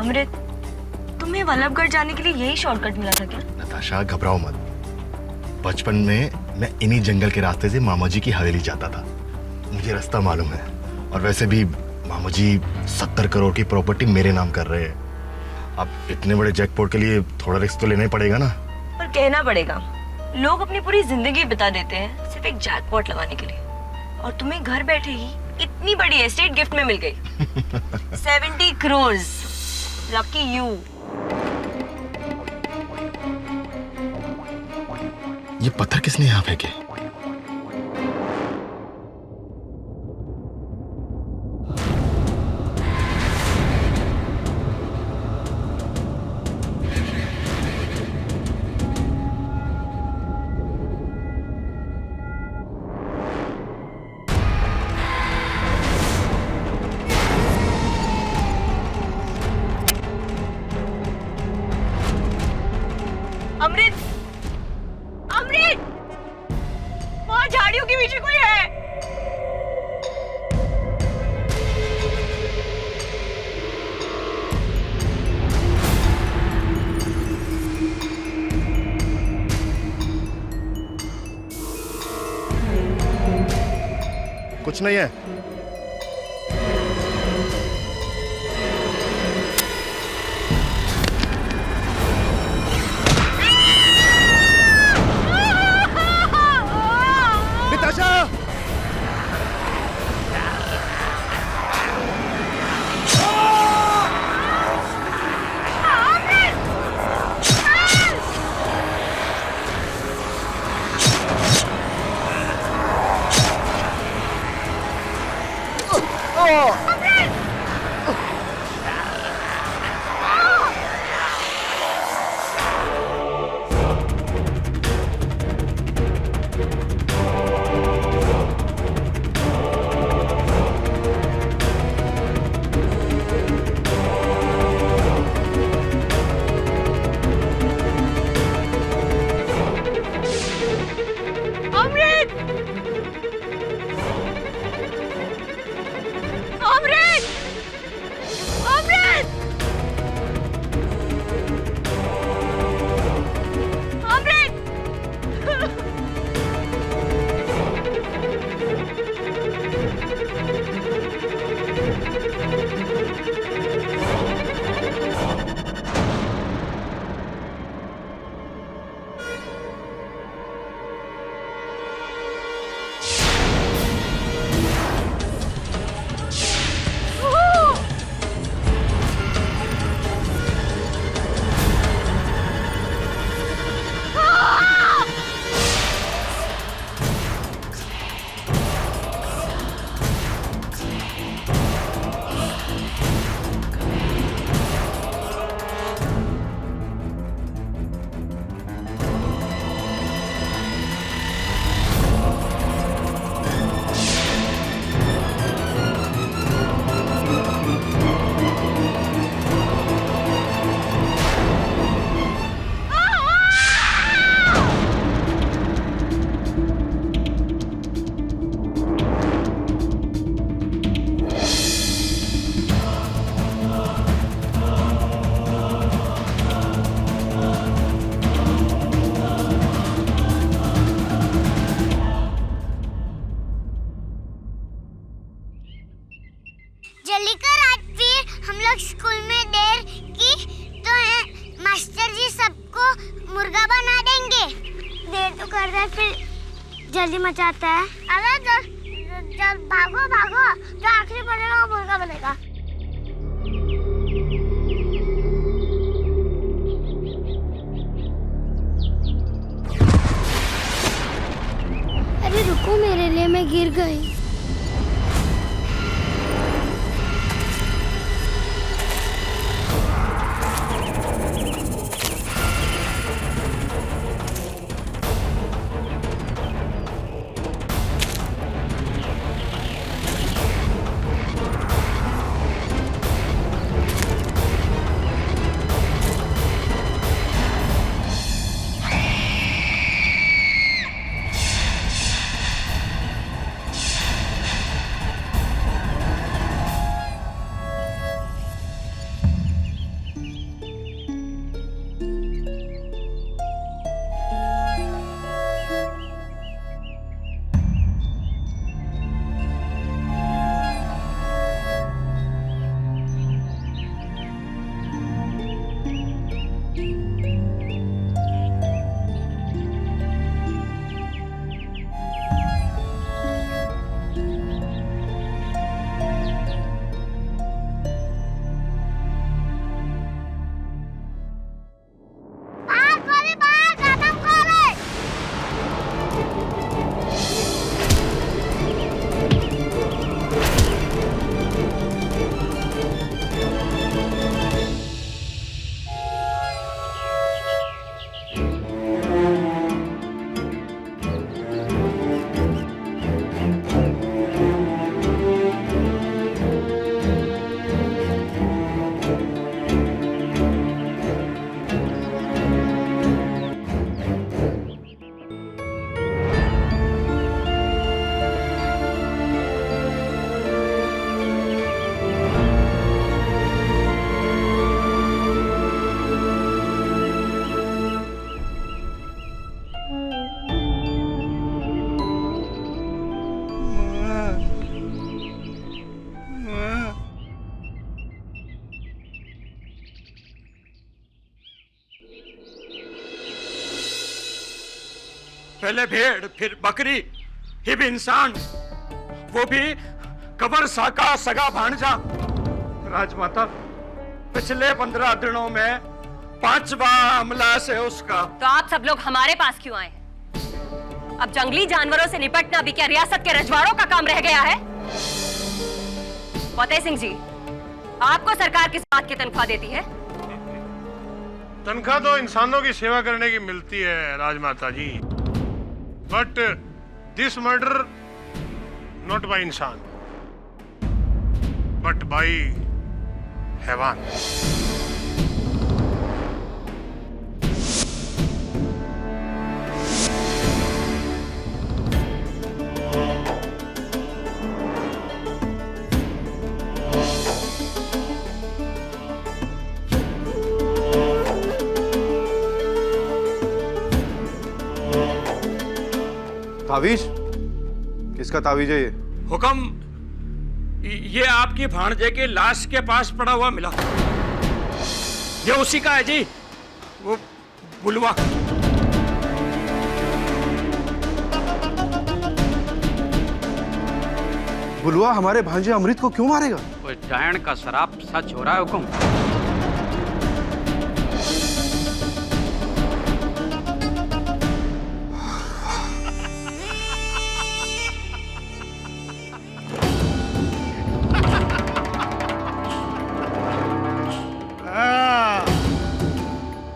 अमृत, तुम्हें वल्लभगढ़ जाने के लिए यही शॉर्टकट मिला था क्या? नताशा घबराओ मत। बचपन में मैं इन्हीं जंगल के रास्ते से मामा जी की हवेली जाता था, मुझे रास्ता मालूम है। और वैसे भी मामा जी 70 करोड़ की प्रॉपर्टी मेरे नाम कर रहे हैं। अब इतने बड़े जैकपॉट के लिए थोड़ा रिस्क तो लेना ही पड़ेगा ना। पर कहना पड़ेगा, लोग अपनी पूरी जिंदगी बिता देते हैं सिर्फ एक जैकपॉट लगाने के लिए, और तुम्हें घर बैठे ही इतनी बड़ी एस्टेट गिफ्ट में मिल गई। 70 करोड़। Lucky you. ये पत्थर किसने यहाँ फेंके? अमृत, अमृत, वहाँ झाड़ियों के पीछे कोई है। कुछ नहीं है। नताशा! जल्दी कर, आज फिर हम लोग स्कूल में देर की तो है, मास्टर जी सबको मुर्गा बना देंगे। देर तो कर रहे फिर जल्दी मचाता है। अरे जब भागो भागो, जो आखिरी बनेगा वो मुर्गा बनेगा। अरे रुको, मेरे लिए मैं गिर गई। पहले भेड़ फिर बकरी फिर इंसान, वो भी कबर सा का सगा भांजा। राजमाता, पिछले 15 दिनों में 5वां हमला से उसका। तो आप सब लोग हमारे पास क्यों आए? अब जंगली जानवरों से निपटना भी क्या रियासत के रजवाड़ों का काम रह गया है? फतेह सिंह जी, आपको सरकार किस बात की तनख्वाह देती है? तनख्वाह तो इंसानों की सेवा करने की मिलती है Rajmata ji, but this murder not by इंसान बट बाय हैवान। तावीज? किसका तावीज है ये? हुक्म, ये आपकी भांजे के लाश के पास पड़ा हुआ मिला। ये उसी का है जी, वो बुलवा। बुलवा हमारे भांजे अमृत को क्यों मारेगा? कोई डायन का शराब सच हो रहा है हुक्म।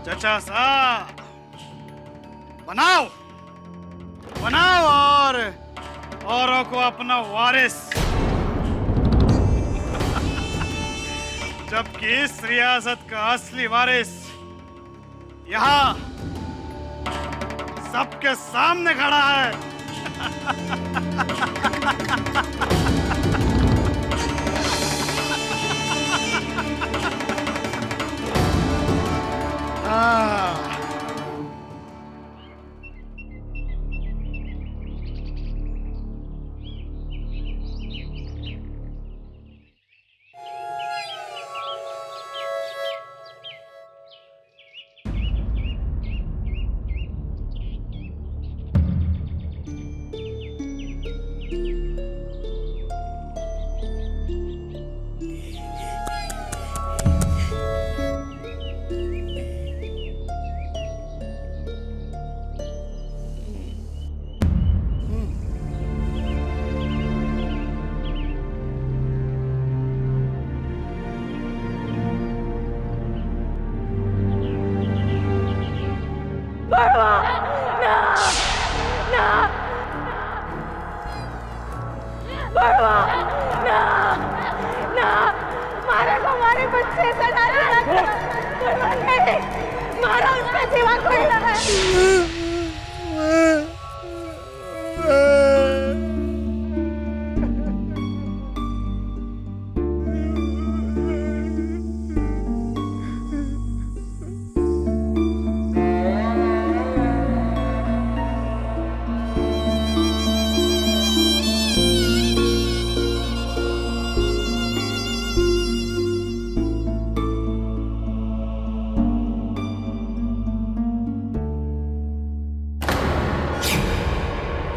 चचा सा बनाओ बनाओ और औरों को अपना वारिस। जबकि इस रियासत का असली वारिस यहाँ सबके सामने खड़ा है।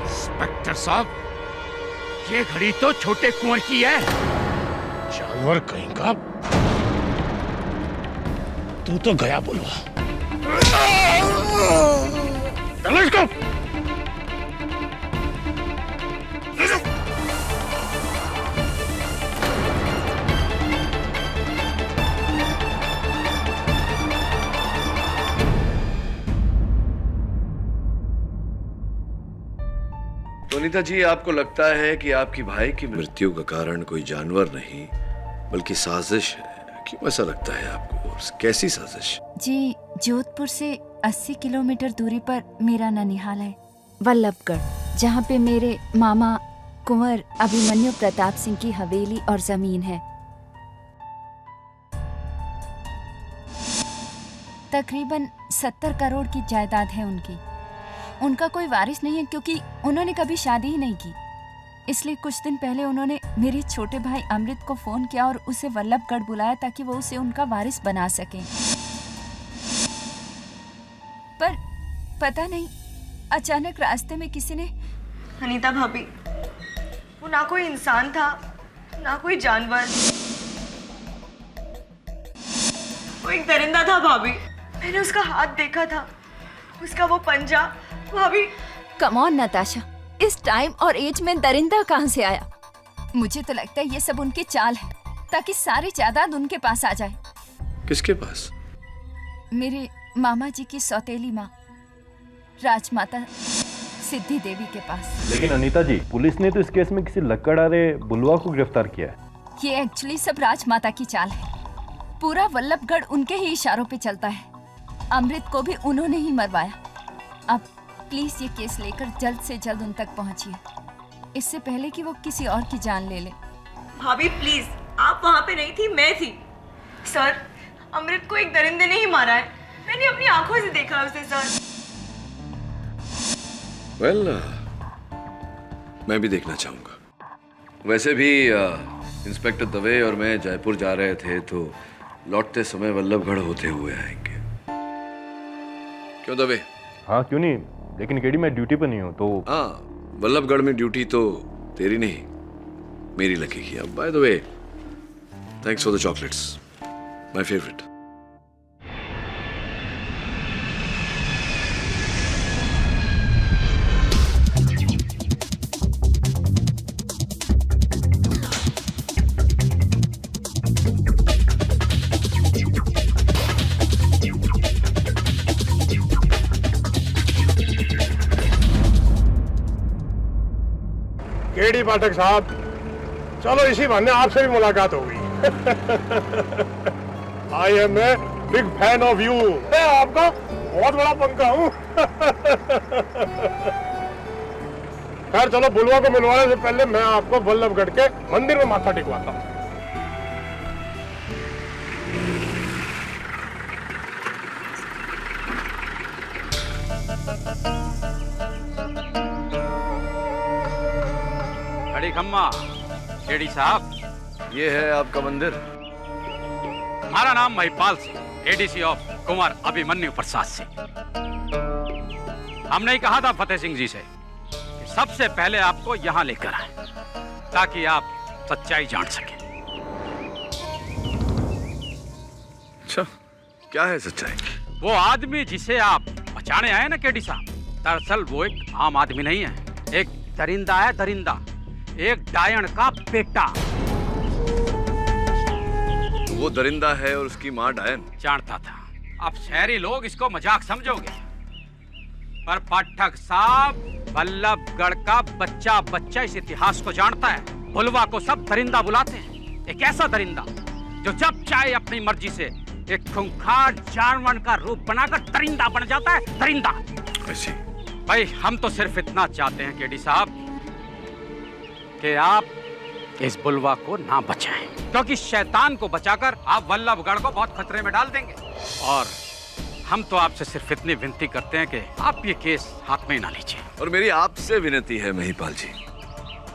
इंस्पेक्टर साहब, ये घड़ी तो छोटे कुंवर की है। जानवर कहीं का, तू तो गया बुलवा। चलो इसको। सुनीता जी, आपको लगता है कि आपकी भाई की मृत्यु का कारण कोई जानवर नहीं बल्कि साजिश है, क्यों ऐसा लगता है आपको? कैसी साजिश? जी, जोधपुर से 80 किलोमीटर दूरी पर मेरा ननिहाल है, वल्लभगढ़, जहाँ पे मेरे मामा कुंवर अभिमन्यु प्रताप सिंह की हवेली और जमीन है। तकरीबन 70 करोड़ की जायदाद है उनकी। उनका कोई वारिस नहीं है क्योंकि उन्होंने कभी शादी ही नहीं की। इसलिए कुछ दिन पहले उन्होंने मेरे छोटे भाई अमृत को फोन किया और उसे वल्लभगढ़ बुलाया ताकि वो उसे उनका वारिस बना सके। पर पता नहीं अचानक रास्ते में किसी ने। अनीता भाभी, वो ना कोई इंसान था ना कोई जानवर, वो एक दरिंदा था भाभी। मैंने उसका हाथ देखा था, उसका वो पंजा। भाभी कम ऑन नताशा, इस टाइम और एज में दरिंदा कहाँ से आया? मुझे तो लगता है ये सब उनकी चाल है ताकि सारी जायदाद उनके पास आ जाए। किसके पास? मेरे मामा जी की सौतेली माँ राजमाता सिद्धि देवी के पास। लेकिन अनीता जी, पुलिस ने तो इस केस में किसी लक्कड़हारे बुलवा को गिरफ्तार किया है। ये एक्चुअली सब राजमाता की चाल है। पूरा वल्लभगढ़ उनके ही इशारों पे चलता है। अमृत को भी उन्होंने ही मरवाया। अब प्लीज ये केस लेकर जल्द से जल्द उन तक पहुंचिए, इससे पहले कि वो किसी और की जान ले ले। भाभी प्लीज, आप वहां पे नहीं थी, मैं थी। सर, अमृत को एक दरिंदे ने ही मारा है। मैंने अपनी आंखों से देखा उसे सर। वेल, मैं भी देखना चाहूंगा। वैसे भी इंस्पेक्टर दवे और मैं जयपुर जा रहे थे, तो लौटते समय वल्लभगढ़ होते हुए आएंगे। क्यों दवे? हाँ क्यों नहीं, लेकिन केडी मैं ड्यूटी पर नहीं हूँ तो। हाँ, वल्लभगढ़ में ड्यूटी तो तेरी नहीं मेरी लगेगी। अब by the way, thanks for the chocolates, my favourite. KD Pathak साहब, चलो इसी बहाने आपसे भी मुलाकात होगी। I am a big fan of you. मैं आपका बहुत बड़ा पंखा हूँ। खैर चलो, बुलवा को मिलवाने से पहले मैं आपको वल्लभगढ़ के मंदिर में माथा टेकवाता हूँ। खड़ी खम्मा, केडी साहब, ये है आपका मंदिर? हमारा नाम महिपाल सिंह, एडीसी ऑफ कुंवर अभिमन्यु प्रसाद सिंह। हमने ही कहा था फतेह सिंह जी से कि सबसे पहले आपको यहाँ लेकर आए ताकि आप सच्चाई जान सकें। अच्छा, क्या है सच्चाई? वो आदमी जिसे आप बचाने आए ना केडी साहब, दरअसल वो एक आम आदमी नहीं है, एक दरिंदा है, दरिंदा, एक डायन का बेटा। वो दरिंदा है और उसकी माँ डायन? जानता था। अब शहरी लोग इसको मजाक समझोगे, पर पाठक साहब, वल्लभगढ़ का बच्चा बच्चा इस इतिहास को जानता है। बुलवा को सब दरिंदा बुलाते हैं। एक ऐसा दरिंदा जो जब चाहे अपनी मर्जी से एक खूंखार जानवर का रूप बनाकर दरिंदा बन जाता है। दरिंदा। ऐसी? भाई, हम तो सिर्फ इतना चाहते हैं केडी साहब कि आप इस बुलवा को ना बचाएं, क्योंकि शैतान को बचाकर आप वल्लभगढ़ को बहुत खतरे में डाल देंगे। और हम तो आपसे सिर्फ इतनी विनती करते हैं कि आप ये केस हाथ में ही ना लीजिए। और मेरी आपसे विनती है महिपाल जी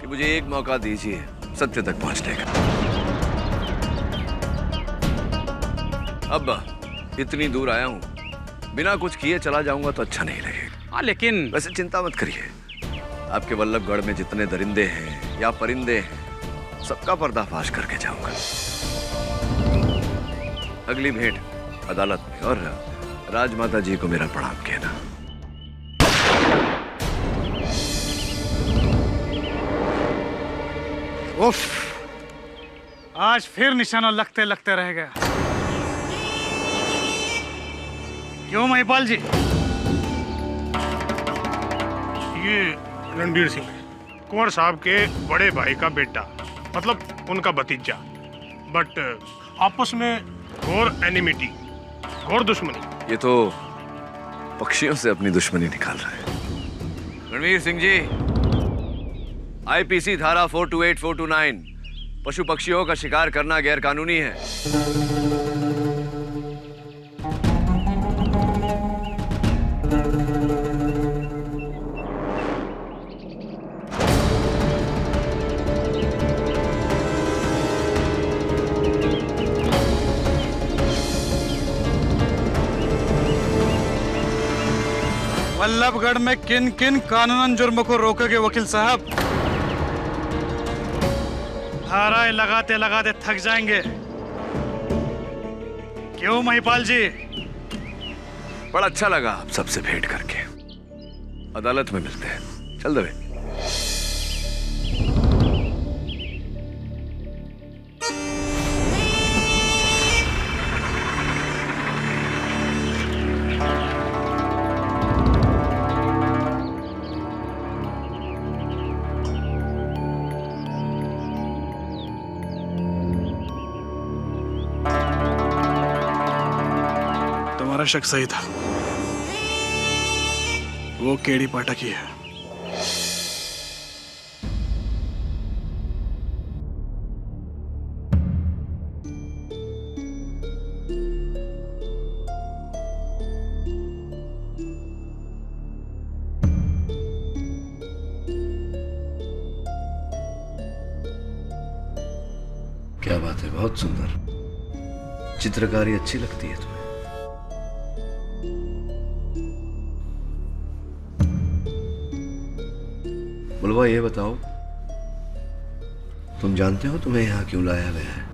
कि मुझे एक मौका दीजिए सत्य तक पहुंचने का। अब इतनी दूर आया हूं, बिना कुछ किए चला जाऊंगा तो अच्छा नहीं लगेगा। हाँ, लेकिन वैसे चिंता मत करिए, आपके वल्लभगढ़ में जितने दरिंदे हैं या परिंदे हैं, सबका पर्दाफाश करके जाऊंगा। अगली भेंट अदालत में, और राजमाता जी को मेरा प्रणाम कहना। उफ, आज फिर निशाना लगते लगते रह गया। क्यों महिपाल जी? ये रणधीर सिंह है, कुंवर साहब के बड़े भाई का बेटा, मतलब उनका भतीजा। बट आपस में घोर एनिमिटी, घोर दुश्मनी। ये तो पक्षियों से अपनी दुश्मनी निकाल रहा है। रणवीर सिंह जी, आईपीसी धारा 428, 429, पशु पक्षियों का शिकार करना गैर कानूनी है। वल्लभगढ़ में किन किन कानूनन जुर्म को रोकोगे वकील साहब? धाराएं लगाते लगाते थक जाएंगे। क्यों महिपाल जी? बड़ा अच्छा लगा आप सबसे भेंट करके। अदालत में मिलते हैं। चल दबे। तुम्हारा शक सही था, वो केडी पाठक ही है। क्या बात है, बहुत सुंदर। चित्रकारी अच्छी लगती है तुम्हें। बुलवा, ये बताओ, तुम जानते हो तुम्हें यहां क्यों लाया गया है?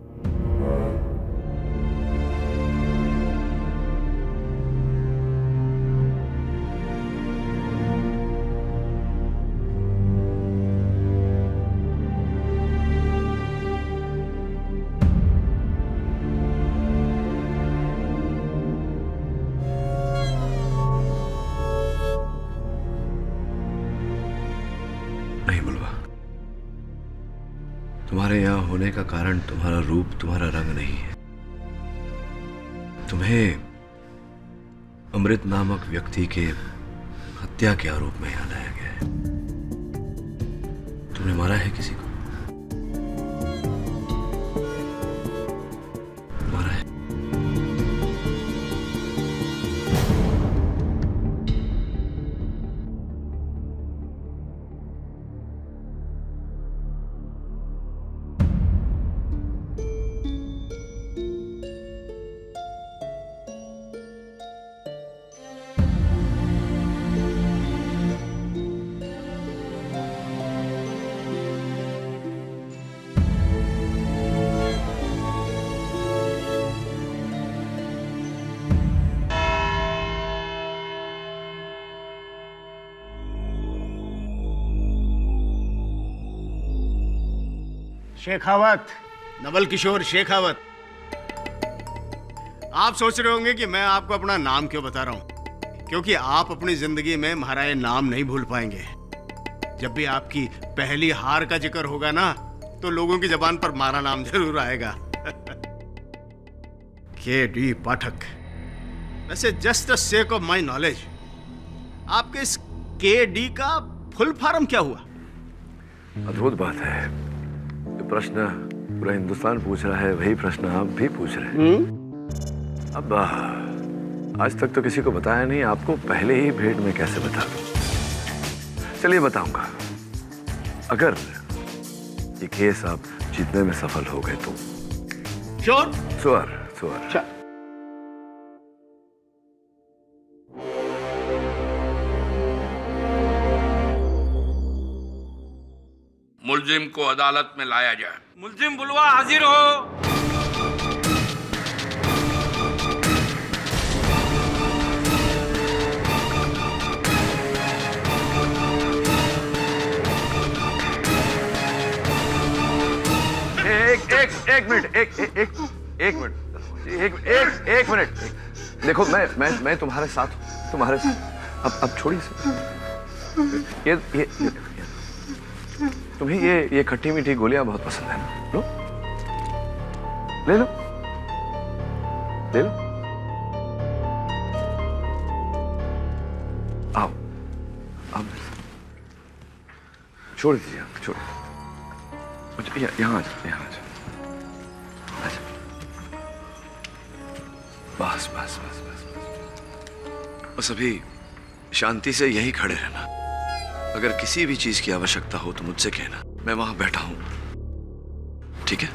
नहीं बुलवा, तुम्हारे यहां होने का कारण तुम्हारा रूप, तुम्हारा रंग नहीं है। तुम्हें अमृत नामक व्यक्ति के हत्या के आरोप में यहां लाया गया है। तुमने मारा है किसी को? मारा है? शेखावत, नवल किशोर शेखावत। आप सोच रहे होंगे कि मैं आपको अपना नाम क्यों बता रहा हूं, क्योंकि आप अपनी जिंदगी में हमारा ये नाम नहीं भूल पाएंगे। जब भी आपकी पहली हार का जिक्र होगा ना, तो लोगों की जबान पर हमारा नाम जरूर आएगा। के.डी. पाठक। वैसे just the sake of my knowledge, आपके इस के.डी. का फुल फॉर्म क्या हुआ? अद्भुत बात है। ये प्रश्न पूरा हिंदुस्तान पूछ रहा है, वही प्रश्न आप भी पूछ रहे हैं। अब आज तक तो किसी को बताया नहीं, आपको पहले ही भेंट में कैसे बता दूं? चलिए बताऊंगा। अगर ये केस आप जीतने में सफल हो गए तो। श्योर? Sure, sure. मुलजिम को अदालत में लाया जाए। मुलजिम बुलवा हाजिर हो। एक मिनट, एक मिनट। देखो मैं तुम्हारे साथ हूं, तुम्हारे साथ। अब छोड़िए ये तुम्हें ये खट्टी मीठी गोलियां बहुत पसंद है ना? लो, ले लो, ले लो। आओ, आओ। छोड़ दीजिए, आप छोड़। यहाँ आ जाओ, यहाँ आ जाओ। बस बस बस बस बस बस अभी शांति से यहीं खड़े रहना। अगर किसी भी चीज की आवश्यकता हो तो मुझसे कहना, मैं वहां बैठा हूं, ठीक है?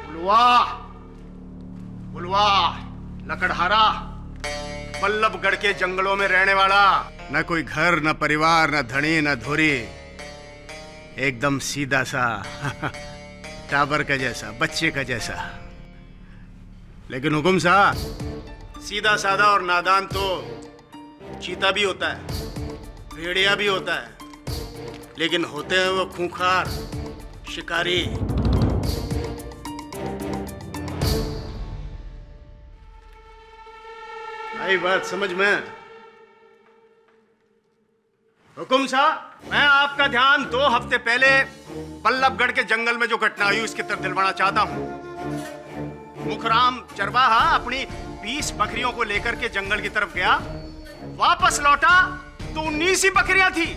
बुलवा, लकड़हारा, बल्लभगढ़ के जंगलों में रहने वाला, न कोई घर, न परिवार, न धनी, न धोरी, एकदम सीधा सा टाबर का जैसा, बच्चे का जैसा। लेकिन हुकुम साहब, सीधा साधा और नादान तो चीता भी होता है, भेड़िया भी होता है, लेकिन होते हैं वो खूंखार शिकारी। आई बात समझ में? हुकुम साहब, मैं आपका ध्यान 2 हफ्ते पहले बल्लभगढ़ के जंगल में जो घटना हुई उसकी तरफ दिलवाना चाहता हूं। मुखराम चरवाहा अपनी 20 बकरियों को लेकर के जंगल की तरफ गया, वापस लौटा तो 19 ही बकरियां थी।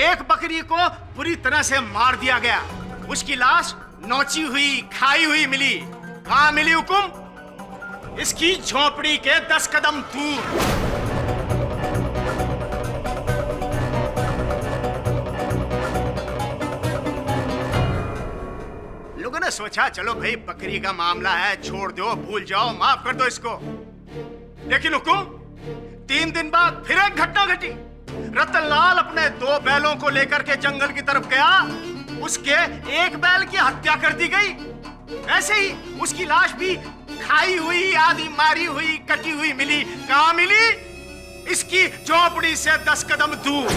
एक बकरी को पूरी तरह से मार दिया गया, उसकी लाश नोची हुई, खाई हुई मिली। कहां मिली हुकुम? इसकी झोपड़ी के 10 कदम दूर। लोगों ने सोचा चलो भाई बकरी का मामला है, छोड़ दो, भूल जाओ, माफ कर दो इसको। लेकिन हुकुम, 3 दिन बाद फिर एक घटना घटी। रतनलाल अपने 2 बैलों को लेकर के जंगल की तरफ गया, उसके एक बैल की हत्या कर दी गई। ऐसे ही उसकी लाश भी खाई हुई, आधी मारी हुई, कटी हुई मिली। कहां मिली? इसकी झोपड़ी से 10 कदम दूर।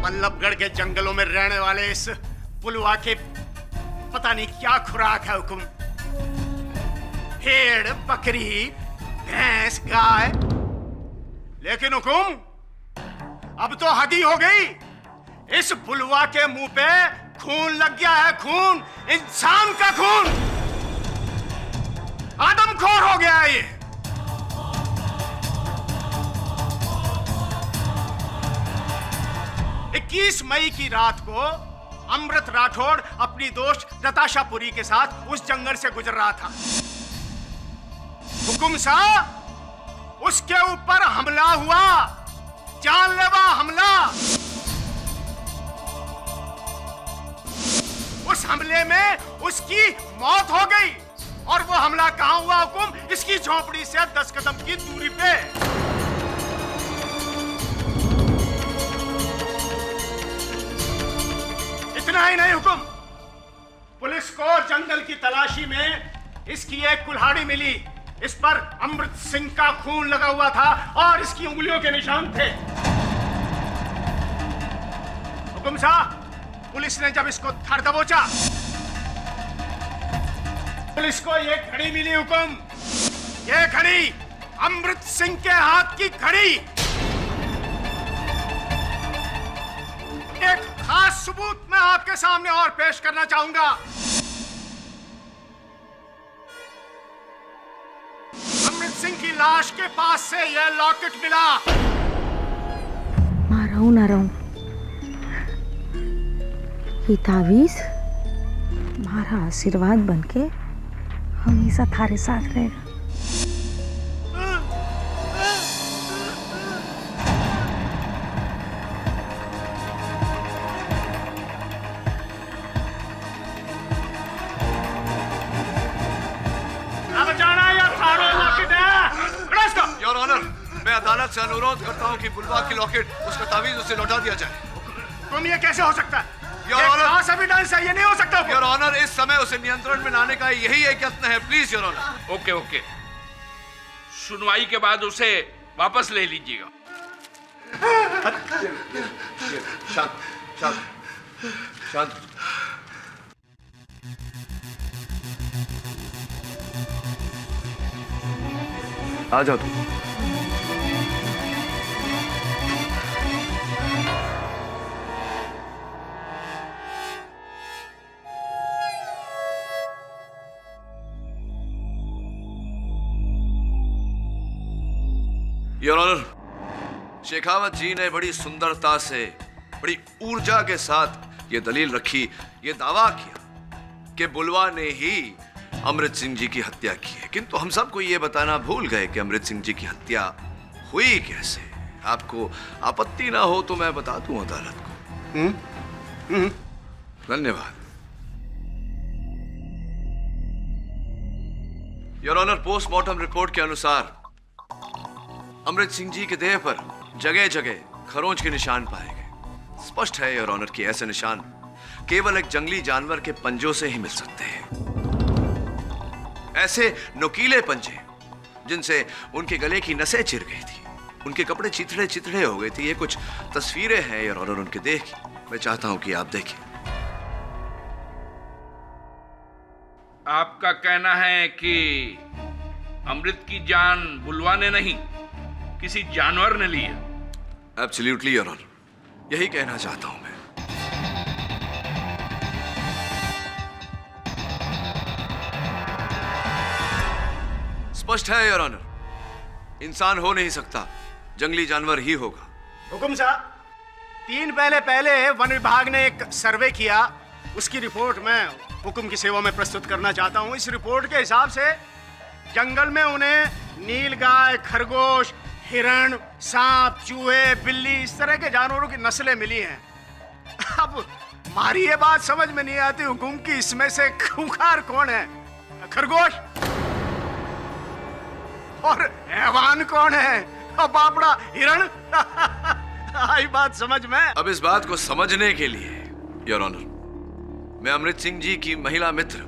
बल्लभगढ़ के जंगलों में रहने वाले इस बुलवा के पता नहीं क्या खुराक है हुकुम। भेड़, बकरी, भैंस, गाय। लेकिन हुकुम, अब तो हद ही हो गई। इस बुलवा के मुंह पे खून लग गया है, खून, इंसान का खून। आदमखोर हो गया है ये। 21 मई की रात को अमृत राठौड़ अपनी दोस्त नताशा पुरी के साथ उस जंगल से गुजर रहा था। हुकुम साहब, उसके ऊपर हमला हुआ, जानलेवा हमला। उस हमले में उसकी मौत हो गई। और वो हमला कहां हुआ हुकुम? इसकी झोपड़ी से 10 कदम की दूरी पे। इतना ही नहीं हुकुम, पुलिस को जंगल की तलाशी में इसकी एक कुल्हाड़ी मिली। इस पर अमृत सिंह का खून लगा हुआ था और इसकी उंगलियों के निशान थे। हुकुम साहब, पुलिस ने जब इसको धर दबोचा, पुलिस को ये घड़ी मिली हुकुम। ये घड़ी अमृत सिंह के हाथ की घड़ी। एक खास सबूत मैं आपके सामने और पेश करना चाहूंगा। अमृत सिंह की लाश के पास से यह लॉकेट मिला। माराऊ ना रहूं, ये तावीज मारा आशीर्वाद बनके हमेशा थारे साथ रहेगा। मैं अदालत से अनुरोध करता हूं कि बुलवा की लॉकेट, उसका तावीज उसे लौटा दिया जाए। तुम ये कैसे हो सकता है? योर ऑनर, एविडेंस है, ये नहीं हो सकता। योर ऑनर, इस समय उसे नियंत्रण में लाने का यही एक यत्न है। Please your honour. Okay okay, सुनवाई के बाद उसे वापस ले लीजिएगा। शांत शांत शांत। आ जाओ तुम। योर ऑनर, शेखावत जी ने बड़ी सुंदरता से, बड़ी ऊर्जा के साथ ये दलील रखी, ये दावा किया कि बुलवा ने ही अमृत सिंह जी की हत्या की है। किंतु हम सबको ये बताना भूल गए कि अमृत सिंह जी की हत्या हुई कैसे, आपको आपत्ति ना हो तो मैं बता दूं अदालत को। धन्यवाद। योर ऑनर, पोस्टमार्टम रिपोर्ट के अनुसार अमृत सिंह जी के देह पर जगह जगह खरोंच के निशान पाए गए। स्पष्ट है योर ऑनर कि ऐसे निशान केवल एक जंगली जानवर के पंजों से ही मिल सकते हैं। ऐसे नुकीले पंजे जिनसे उनके गले की नसें चिर गई थी, उनके कपड़े चिथड़े चिथड़े हो गए थे। ये कुछ तस्वीरें हैं योर ऑनर उनके देह की, मैं चाहता हूं कि आप देखें। आपका कहना है कि अमृत की जान बुलवा ने नहीं, किसी जानवर ने ली है? एब्सोल्युटली योर ऑनर, यही कहना चाहता हूं मैं। स्पष्ट है योर ऑनर, इंसान हो नहीं सकता, जंगली जानवर ही होगा। हुकुम साहब, 3 महीने पहले वन विभाग ने एक सर्वे किया, उसकी रिपोर्ट मैं हुकुम की सेवा में प्रस्तुत करना चाहता हूं। इस रिपोर्ट के हिसाब से जंगल में उन्हें नीलगाय, खरगोश, हिरण, सांप, चूहे, बिल्ली, इस तरह के जानवरों की नस्लें मिली हैं। अब हमारी ये बात समझ में नहीं आती हुकुम की, इसमें से खूंखार कौन है? खरगोश? और हैवान कौन है? बापड़ा, हिरण? आई बात समझ में? अब इस बात को समझने के लिए योर ऑनर, मैं अमृत सिंह जी की महिला मित्र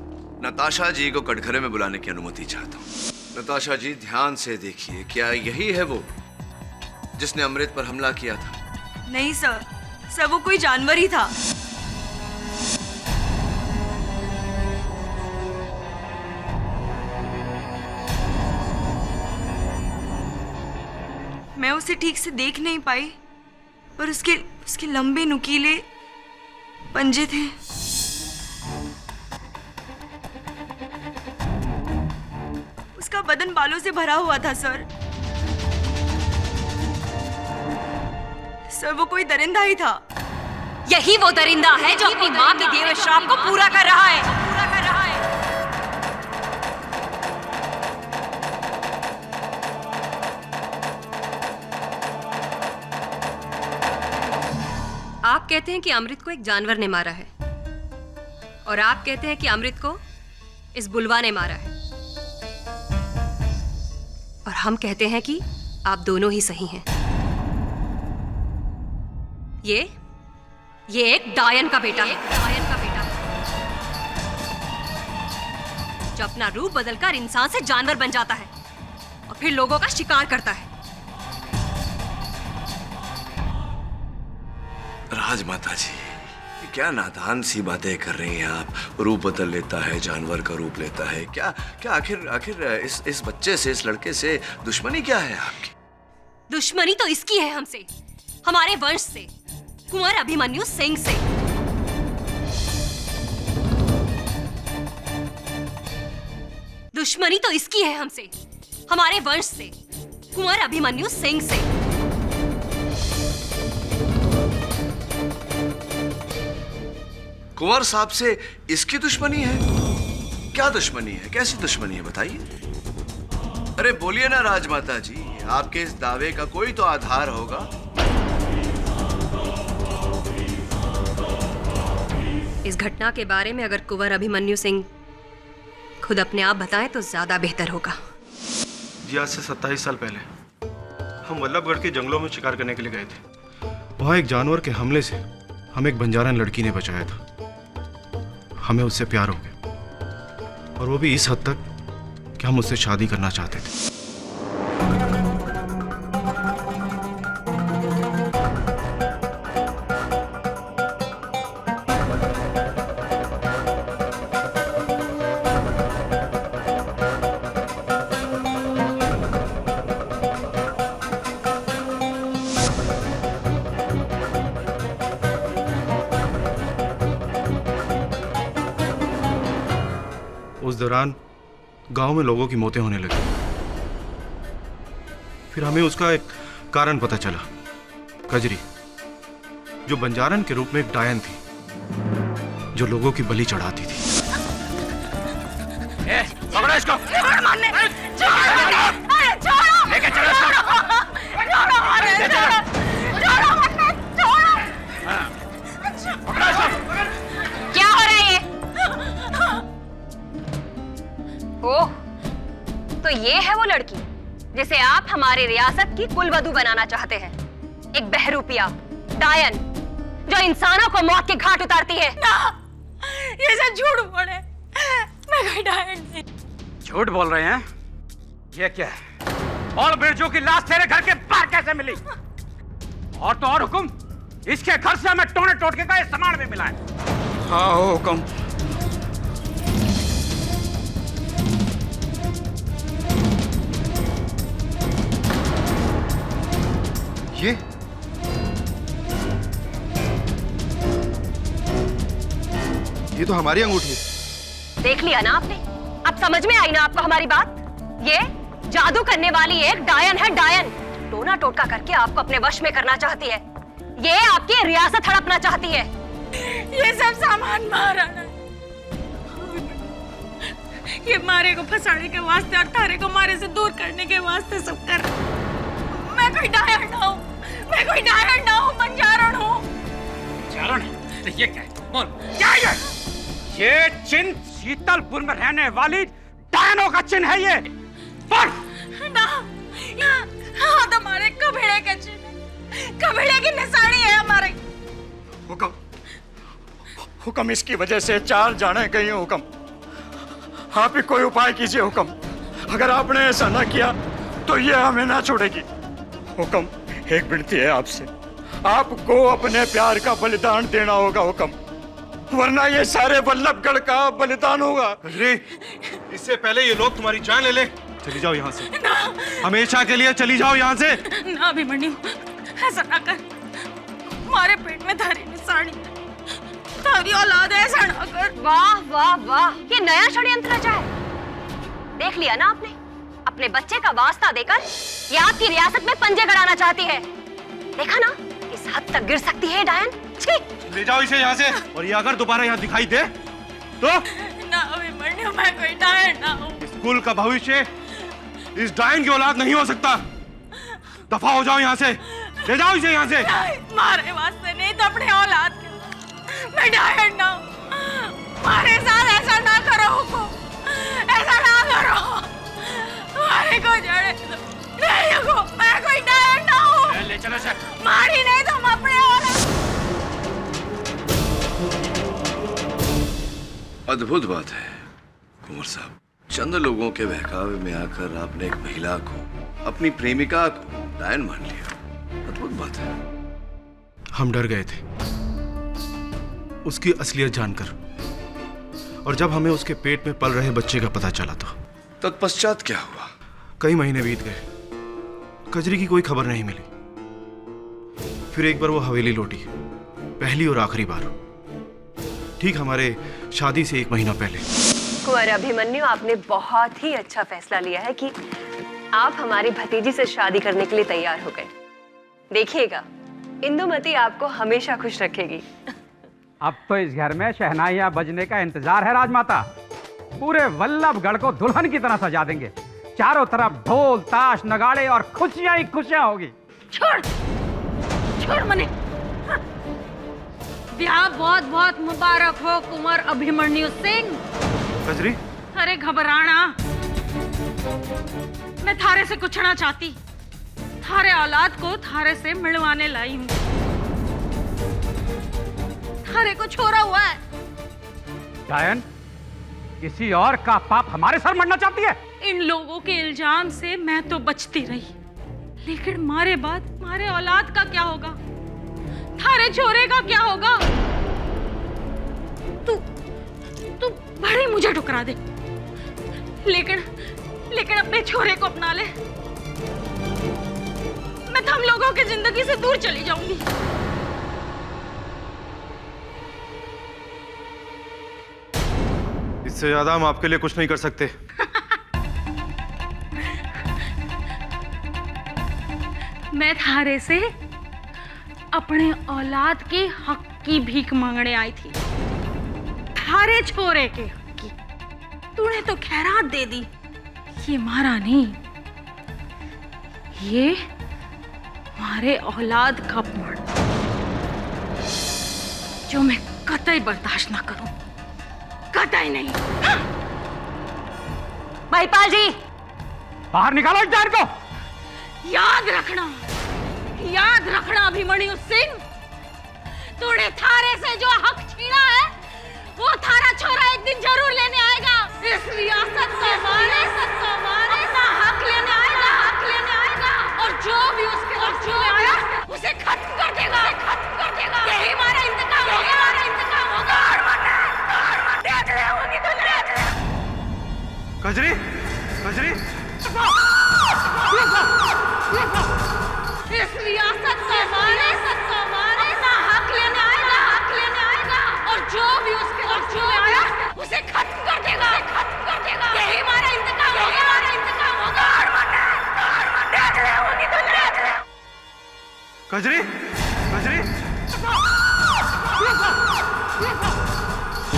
नताशा जी को कटघरे में बुलाने की अनुमति चाहता हूँ। नताशा जी, ध्यान से देखिए, क्या यही है वो जिसने अमृत पर हमला किया था? नहीं सर, वो कोई जानवर ही था। मैं उसे ठीक से देख नहीं पाई, पर उसके लंबे नुकीले पंजे थे। उसका बदन बालों से भरा हुआ था सर। वो कोई दरिंदा ही था। यही वो दरिंदा है जो अपनी माँ के दिए हुए श्राप को पूरा कर रहा है। आप कहते हैं कि अमृत को एक जानवर ने मारा है, और आप कहते हैं कि अमृत को इस बुलवा ने मारा है, और हम कहते हैं कि आप दोनों ही सही हैं। ये एक डायन का बेटा है, जो अपना रूप बदलकर इंसान से जानवर बन जाता है और फिर लोगों का शिकार करता है। राजमाता जी, ये क्या नादान सी बातें कर रही हैं आप? रूप बदल लेता है, जानवर का रूप लेता है, क्या आखिर इस बच्चे से, इस लड़के से दुश्मनी क्या है आपकी? दुश्मनी तो इसकी है हमसे, हमारे वंश से, कुंवर अभिमन्यु सिंह से। दुश्मनी तो इसकी है हमसे, हमारे वंश से, कुंवर अभिमन्यु सिंह से। कुंवर साहब से इसकी दुश्मनी है? क्या दुश्मनी है? कैसी दुश्मनी है, बताइए। अरे बोलिए ना राजमाता जी, आपके इस दावे का कोई तो आधार होगा। इस घटना के बारे में अगर कुंवर अभिमन्यु सिंह खुद अपने आप बताएं तो ज्यादा बेहतर होगा। जी, आज से 27 साल पहले हम वल्लभगढ़ के जंगलों में शिकार करने के लिए गए थे। वहाँ एक जानवर के हमले से हमें एक बंजारन लड़की ने बचाया था। हमें उससे प्यार हो गया, और वो भी इस हद तक कि हम उससे शादी करना चाहते थे। उस दौरान गांव में लोगों की मौतें होने लगी। फिर हमें उसका एक कारण पता चला। कजरी, जो बंजारन के रूप में एक डायन थी, जो लोगों की बलि चढ़ाती थी। पकड़ो इसको। लेके चलो इसको। क्या हो रहा है ये? ओह, तो ये है वो लड़की जिसे आप हमारी रियासत की कुलवधू बनाना चाहते हैं। एक बहरूपिया डायन जो इंसानों को मौत के घाट उतारती है। ना, ये सब झूठ बोले। मैं कोई डायन नहीं। झूठ बोल रहे हैं? ये क्या है? और बिरजू की लाश तेरे घर के बाहर कैसे मिली? और तो और हुकुम, इसके घर से हमें टोने टोटके का ये सामान भी मिला है। हाँ हुकुम। ये तो हमारी अंगूठी है। देख लिया ना आपने? अब समझ में आई ना आपको हमारी बात? ये जादू करने वाली एक डायन है, डायन। टोना टोटका करके आपको अपने वश में करना चाहती है। ये आपकी रियासत हड़पना चाहती है। ये सब सामान महाराणा, ये मारे को फंसाने के वास्ते और तारे को मारे से दूर करने के वास्ते सब कर। मैं कोई डायन ना हूँ, मैं कोई डायन ना हूँ, बंजारण हूँ। बंजारण? तो ये क्या है? बोल, क्या है ये चिन्ह शीतलपुर में रहने वाली डायनों का चिन्ह है ये। बोल। ना, हाँ तुम्हारे कबीले के चिन्ह, कबीले की निशानी है हमारे। हुक्म, हुक्म, इसकी वजह से 4 जाने गई हैं हुक्म। आप ही कोई उपाय कीजिए हुक्म। अगर आपने ऐसा ना किया तो ये हमें ना छोड़ेगी। हुक्म, एक विनती है आपसे, आपको अपने प्यार का बलिदान देना होगा हुक्म, वरना ये सारे वल्लभगढ़ का बलिदान होगा। कजरी, इससे पहले ये लोग तुम्हारी जान ले ले। चली जाओ यहाँ से, हमेशा के लिए चली जाओ यहाँ से। ना अभिमन्यु, ऐसा ना कर। हमारे पेट में थारी निशानी, थारी औलाद है, ऐसा ना कर। वाह वाह वाह, ये नया षड्यंत्र रचा है। देख लिया ना आपने? अपने बच्चे का वास्ता देकर ये आपकी रियासत में पंजे गड़ाना चाहती है। देखा ना किस हद तक गिर सकती है डायन। छी! ले जाओ इसे यहाँ से, और ये अगर दोबारा यहाँ दिखाई दे तो ना अभिमन्यु, मैं कोई डायन ना हूँ। इस कुल का भविष्य इस डायन की औलाद नहीं हो सकता। दफा हो जाओ यहाँ से, ले जाओ इसे यहाँ से। मारे वास्ते नहीं तो अपने औलाद के। मैं डायन ना हूँ। मारे साथ ऐसा ना करो हुकुम, ऐसा ना करो। मारे को जड़े दो। नहीं हुकुम, मैं कोई डायन ना हूँ। ले चलो सर। मारी नहीं तो हम अपने औलाद। अद्भुत बात है कुंवर साहब, चंद लोगों के बहकावे में आकर आपने एक महिला को, अपनी प्रेमिका को डायन मान लिया। अद्भुत बात है। हम डर गए थे उसकी असलियत जानकर, और जब हमें उसके पेट में पल रहे बच्चे का पता चला तो तत्पश्चात क्या हुआ? कई महीने बीत गए, कजरी की कोई खबर नहीं मिली। फिर एक बार वो हवेली लौटी, पहली और आखिरी बार, ठीक हमारे शादी से 1 महीना पहले। कुंवर अभिमन्यु, आपने बहुत ही अच्छा फैसला लिया है कि आप हमारी भतीजी से शादी करने के लिए तैयार हो गए। देखिएगा, इंदुमती आपको हमेशा खुश रखेगी। अब तो इस घर में शहनाइयां बजने का इंतजार है राजमाता। पूरे वल्लभगढ़ को दुल्हन की तरह सजा देंगे। चारों तरफ ढोल ताश नगाड़े और खुशियां ही खुशियां होगी। छोड़, छोड़ मने। ब्याह बहुत बहुत मुबारक हो कुंवर अभिमन्यु सिंह। कजरी, अरे घबराना, मैं थारे से कुछ ना चाहती। थारे औलाद को थारे से मिलवाने लाई हूँ। थारे को छोड़ा हुआ है। डायन, किसी और का पाप हमारे सर मरना चाहती है? इन लोगों के इल्जाम से मैं तो बचती रही, लेकिन मारे बाद मारे औलाद का क्या होगा? थारे छोरे का क्या होगा? तू बड़ी मुझे ठुकरा दे, लेकिन अपने छोरे को अपना ले। मैं तुम लोगों की जिंदगी से दूर चली जाऊंगी। इससे ज्यादा हम आपके लिए कुछ नहीं कर सकते। मैं थारे से अपने औलाद के हक की भीख मांगने आई थी, थारे छोरे के हक की। तूने तो खैरात दे दी, ये मारा नहीं, तुम्हारे औलाद का अपमान जो मैं कतई बर्दाश्त ना करूं, कतई नहीं। महिपाल जी, बाहर निकालो इस जान को। याद रखना अभिमन्यु सिंह, तूने थारे से जो हक छीना है वो थारा छोरा एक दिन जरूर लेने आएगा। इस रियासत का अपना हक लेने आएगा, और जो भी उसके हक में आया उसे खत्म कर देगा। यही हमारा इंतकाम होगा। देख ले होगी तो देख ले। कजरी, कजरी, इस रियासत का अपना हक लेने आएगा, और जो भी उसके हक में आया उसे खत्म कर देगा। यही हमारा इंतकाम होगा। देख ले होगी तो देख ले। कजरी, कजरी।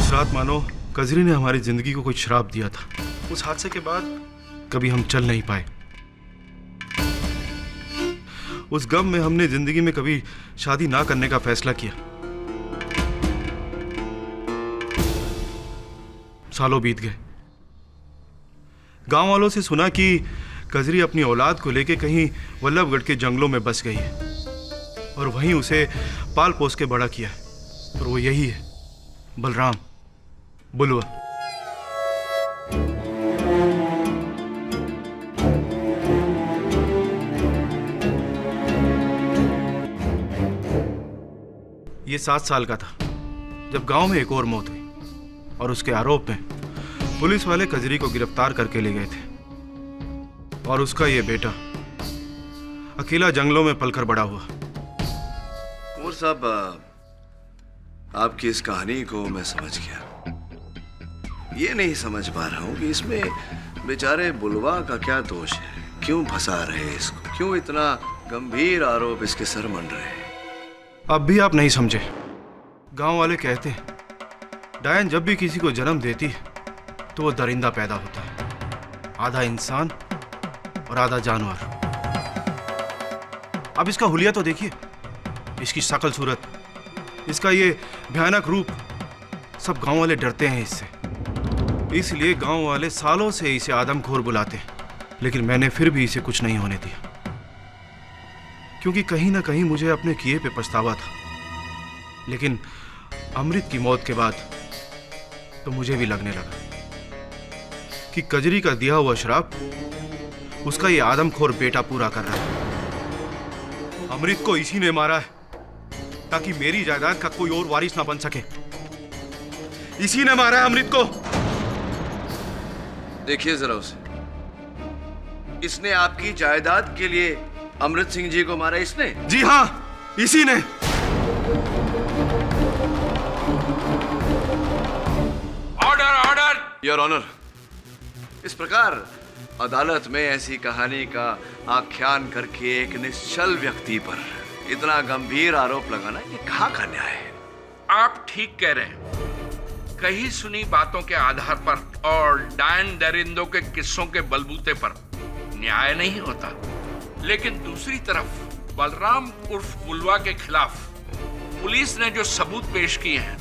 उस रात मानो कजरी ने हमारी जिंदगी को कोई श्राप दिया था। उस हादसे के बाद कभी हम चल नहीं पाए। उस गम में हमने जिंदगी में कभी शादी ना करने का फैसला किया। सालों बीत गए। गांव वालों से सुना कि कजरी अपनी औलाद को लेकर कहीं वल्लभगढ़ के जंगलों में बस गई है, और वहीं उसे पाल पोस के बड़ा किया है। और वो यही है, बलराम, बुलवा। ये 7 साल का था जब गांव में एक और मौत हुई, और उसके आरोप में पुलिस वाले कजरी को गिरफ्तार करके ले गए थे। और उसका ये बेटा अकेला जंगलों में पलकर बड़ा हुआ। कुंवर साहब, आपकी इस कहानी को मैं समझ गया। ये नहीं समझ पा रहा हूं कि इसमें बेचारे बुलवा का क्या दोष है, क्यों फंसा रहे इसको, क्यों इतना गंभीर आरोप इसके सर मंड रहे हैं। अब भी आप नहीं समझे। गांव वाले कहते हैं डायन जब भी किसी को जन्म देती है तो वो दरिंदा पैदा होता है, आधा इंसान और आधा जानवर। अब इसका हुलिया तो देखिए, इसकी शक्ल सूरत, इसका ये भयानक रूप। सब गांव वाले डरते हैं इससे, इसलिए गांव वाले सालों से इसे आदमखोर बुलाते हैं। लेकिन मैंने फिर भी इसे कुछ नहीं होने दिया, क्योंकि कहीं ना कहीं मुझे अपने किए पे पछतावा था। लेकिन अमृत की मौत के बाद तो मुझे भी लगने लगा कि कजरी का दिया हुआ श्राप उसका ये आदमखोर बेटा पूरा कर रहा है। अमृत को इसी ने मारा है ताकि मेरी जायदाद का कोई और वारिस ना बन सके। इसी ने मारा है अमृत को। देखिए जरा उसे, इसने आपकी जायदाद के लिए अमृत सिंह जी को मारा इसने? जी हाँ, इसी ने। Order, order. योर ऑनर, इस प्रकार अदालत में ऐसी कहानी का आख्यान करके एक निश्चल व्यक्ति पर इतना गंभीर आरोप लगाना, ये कहाँ का न्याय है? आप ठीक कह रहे हैं। कहीं सुनी बातों के आधार पर और डायन दरिंदों के किस्सों के बलबूते पर न्याय नहीं होता। लेकिन दूसरी तरफ बलराम उर्फ बुलवा के खिलाफ पुलिस ने जो सबूत पेश किए हैं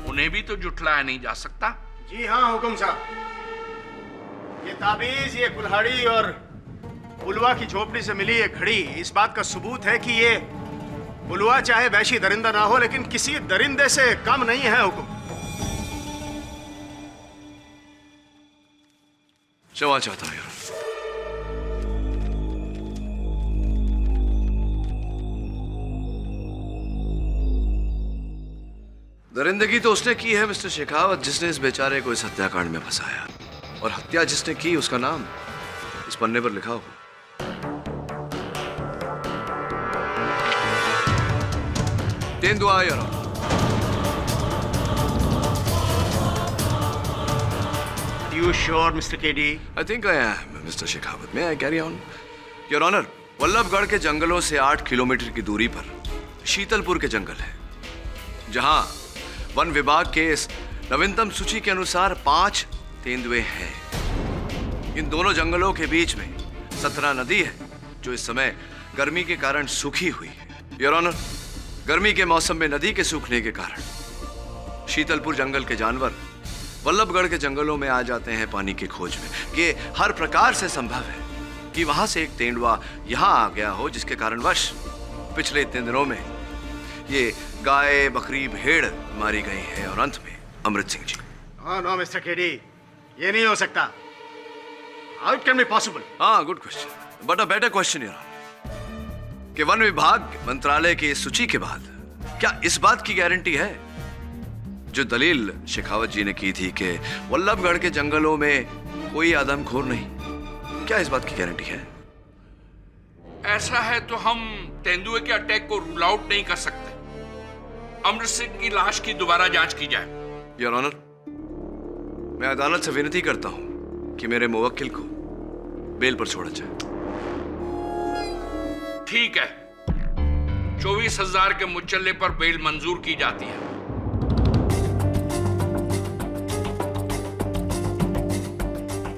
उन्हें भी तो जुटलाया नहीं जा सकता। जी हाँ हुकुम साहब, ये ताबीज, ये कुल्हाड़ी और बुलवा की झोपड़ी से मिली ये घड़ी इस बात का सबूत है कि ये बुलवा चाहे वैशी दरिंदा ना हो, लेकिन किसी दरिंदे से कम नहीं है हुकुम। क्षमा चाहता हूं। दरिंदगी तो उसने की है मिस्टर शेखावत, जिसने इस बेचारे को इस हत्याकांड में फंसाया, और हत्या जिसने की उसका नाम इस पन्ने पर लिखा हो। तेंदुआ your honour. You sure, Mr. KD? I think I am, Mr. Shekhawat. May I carry on? Your Honor, Vallabhgarh के जंगलों से 8 किलोमीटर की दूरी पर शीतलपुर के जंगल है, जहां वन विभाग के इस नवीनतम सूची के अनुसार 5 तेंदुए हैं। इन दोनों जंगलों के बीच में 17 नदी है, जो इस समय गर्मी के कारण सूखी हुई है। योर ऑनर, गर्मी के मौसम में नदी के सूखने के कारण शीतलपुर जंगल के जानवर वल्लभगढ़ के जंगलों में आ जाते हैं पानी की खोज में। ये हर प्रकार से संभव है कि वहां से एक तेंदुआ यहाँ आ गया हो, जिसके कारणवश पिछले इतने दिनों में ये गाय, बकरी, भेड़ मारी गई है। और अंत में अमृत Singh ji. No mister KD, ये नहीं हो सकता। How it can be possible? हाँ, good question, but a better question यार, कि वन विभाग मंत्रालय की इस सूची के बाद क्या इस बात की गारंटी है जो दलील शेखावत जी ने की थी कि वल्लभगढ़ के जंगलों में कोई आदमखोर नहीं, क्या इस बात की गारंटी है? ऐसा है तो हम तेंदुए के अटैक को रूल आउट नहीं कर सकते। अमृत सिंह की लाश की दोबारा जांच की जाए। योर ऑनर, मैं अदालत से विनती करता हूं कि मेरे मुवक्किल को बेल पर छोड़ा जाए। ठीक है, 24,000 के मुचल्ले पर बेल मंजूर की जाती है।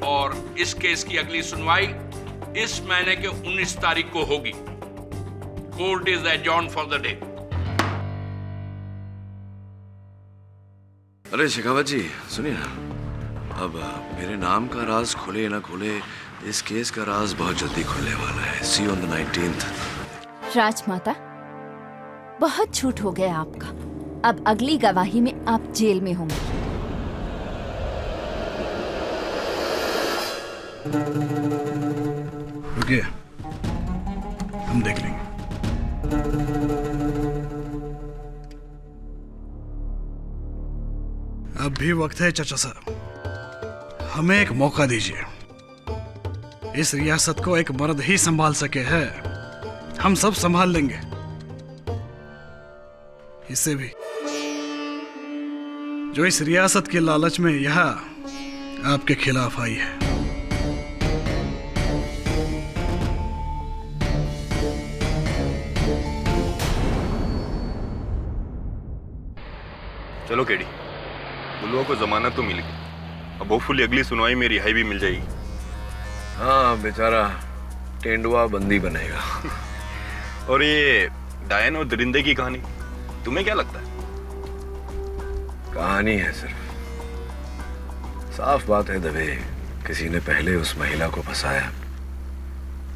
और इस केस की अगली सुनवाई इस महीने के 19 तारीख को होगी। Court is adjourned for the day. अरे शेखावत जी सुनिए ना, अब मेरे नाम का राज खुले ना खुले, इस केस का राज बहुत जल्दी खुलने वाला है। सी ऑन द 19th। राजमाता, बहुत झूठ हो गया आपका। अब अगली गवाही में आप जेल में होंगे। रुकिए, हम देख लेंगे। अब भी वक्त है चाचा साहब, हमें एक मौका दीजिए। इस रियासत को एक मर्द ही संभाल सके है, हम सब संभाल लेंगे, इसे भी जो इस रियासत के लालच में यहाँ आपके खिलाफ आई है। चलो केडी, बुलवा को जमानत तो मिल गई, अब होपफुली अगली सुनवाई में रिहाई भी मिल जाएगी। हाँ, बेचारा तेंदुआ बंदी बनेगा। और ये डायन और दरिंदे की कहानी तुम्हें क्या लगता है? कहानी है सिर्फ। साफ बात है दबे, किसी ने पहले उस महिला को फंसाया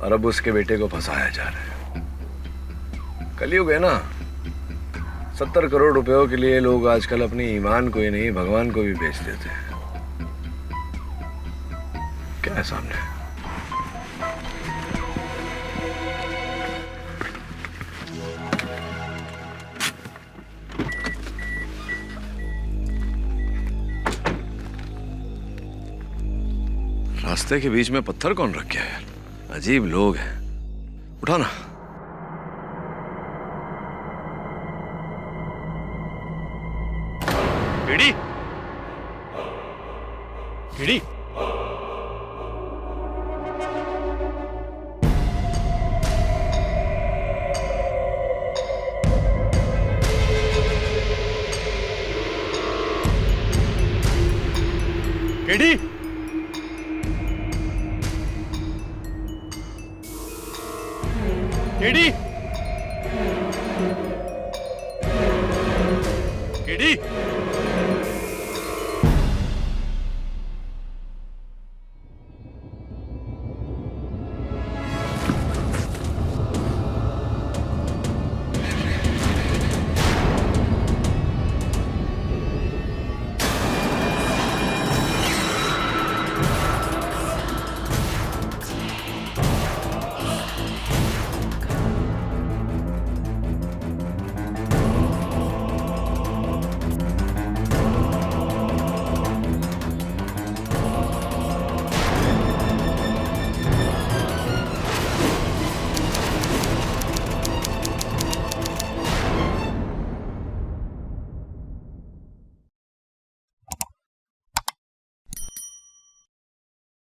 और अब उसके बेटे को फंसाया जा रहा है। कलयुग है ना, 70 करोड़ रुपयों के लिए लोग आजकल अपनी ईमान को ही नहीं भगवान को भी बेच देते हैं। क्या है सामने? रास्ते के बीच में पत्थर कौन रख गया यार? अजीब लोग हैं। उठाना। KD, KD, KD, KD.